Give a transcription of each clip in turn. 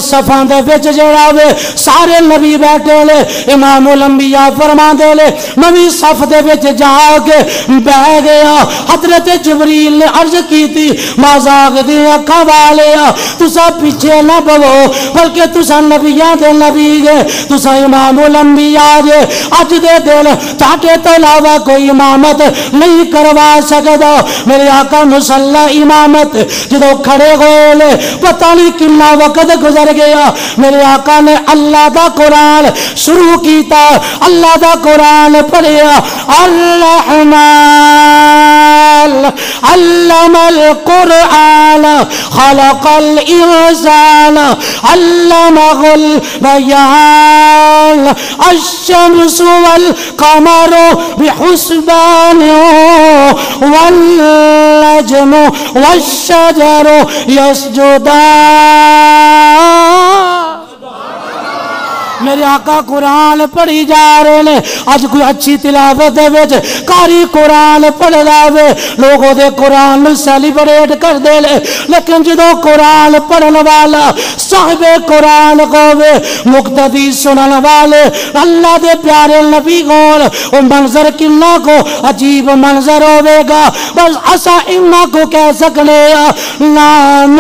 صفاں دے وچ جڑا وے سارے نبی بیٹھے لے امام الانبیاء فرماندے لے میں بھی صف دے وچ جا کے بیٹھ گیا حضرت جبریل نے عرض کی تھی مازاغ دی اکھاں والے تسا پیچھے نہ بولو بلکہ تسا نبیاں دے نبی جے تسا امام الانبیاء جے اج دے دل تاٹے تو علاوہ کوئی امامت نہیں کروا سکدا میرے آقا مصلی امامت جدو کھڑے ہوئے لے پتہ نہیں کتنا وقت گزر گیا میرے آقا نے اللہ دا قرآن شروع کیتا اللہ دا قرآن پڑھیا الرحمن علم القرآن خلق الانسان علمه البيان الشمس والقمر بحسبان والنجم والشجر يسجدان میرے آقا قرآن پڑھی جا رہے ہیں آج کوئی اچھی تلاوت دے وچ قاری قرآن پڑھ لاوے لوگوں دے قرآن سیلیبریٹ کر دے لے لیکن جدو قرآن پڑھن والا صاحب قرآن ہوے مقتدی سنن والے اللہ دے پیارے نبی گول وہ منظر کنا کو عجیب منظر ہوے گا بس اسا انہاں کو کہہ سکنے نام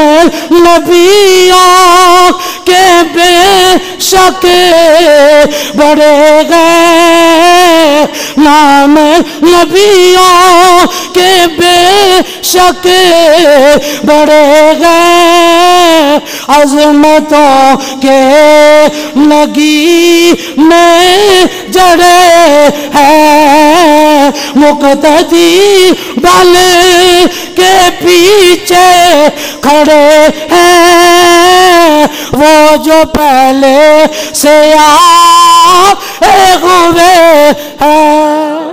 نبیوں کے بے شک بڑھے گئے نام نبیوں کے بے شک بڑھے گئے عظمتوں کے نگی میں جڑے ہیں مقتدی والے کے پیچھے کھڑے ہیں وہ جو پہلے سے ہوئے ہیں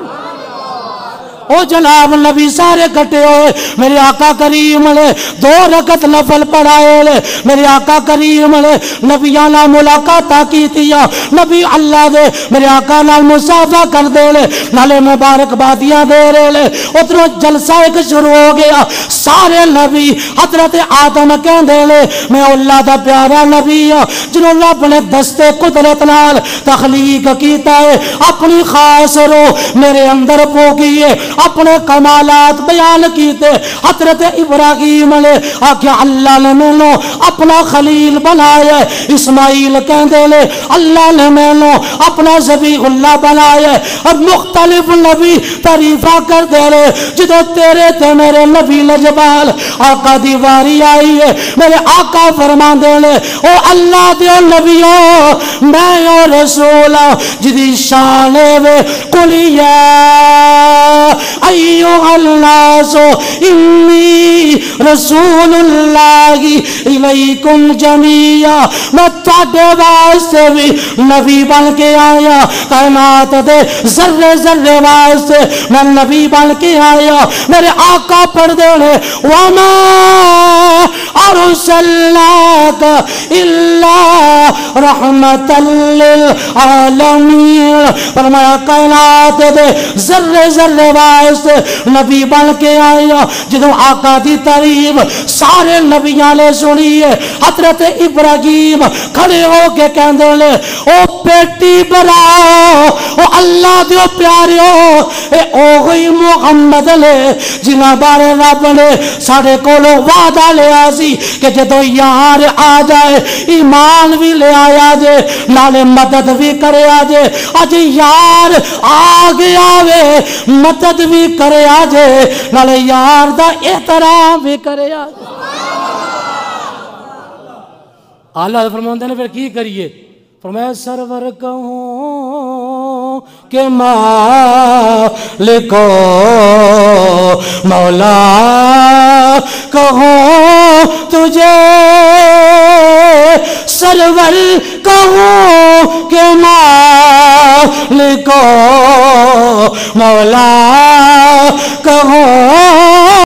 او جناب نبی سارے کٹے ہوئے میرے آقا کریم نے 2 رکعت نفل پڑھائے لے میرے آقا کریم نے نبیانا ملاقاتہ کی تیا نبی اللہ دے میرے آقا نال مصافحہ کر دے لے نالے مبارک بادیاں دے رہے لے اتنا جلسہ ایک شروع ہو گیا سارے نبی حضرت آدم کہن دے لے میں اللہ دا پیارا نبی ہوں جنہوں اللہ اپنے دستے قدرت نال تخلیق کیتا ہے اپنی خاص روح میرے اندر پوکی ہے اپنے کمالات بیان کیتے حضرت ابراہیم نے آکھیا اللہ نے میں اپنا خلیل بنایا اسماعیل کہندے لے اللہ نے میں اپنا ذبیح اللہ بنایا اور مختلف نبی تعریفہ کر دے رہے جدو تیرے تے میرے نبی نجبال آقا دی واری آئی ہے میرے آقا فرما دے لے او اللہ دے نبیوں میں او رسول جدی شان وے قلیہ ایوہ الناس انی رسول اللہ الیکم جمیعا میں تاڑے واسطے بھی نبی بن کے آیا کائنات دے ذرے ذرے واسطے میں نبی بن کے آیا میرے آقا پڑھ دے لے وما ارسلناک الا رحمتا للعالمین فرمایا کائنات دے ذرے ذرے واسطے نبی بن کے آیا جدو آقا دی تعریف سارے نبیاں نے سنی ہے حضرت ابراہیم کھڑے ہو کے کہندے لے او بیٹی براؤ او اللہ دیو پیاریو اے اوہی محمد لے جنہ بارے رب نے ساڑھے کولو وعدہ لے آسی کہ جدو یار آ جائے ایمان بھی لے آیا جے نالے مدد بھی کرے آجے آج یار آگے آوے مدد بھی کرے آجے نالے یار دا احترام بھی کرے آجے اللہ فرماندے نے پھر کی کریے فرمایا سرور کہوں کہ مالکو مولا کہوں تجھے سرور کہوں کہ مالکو مولا کہوں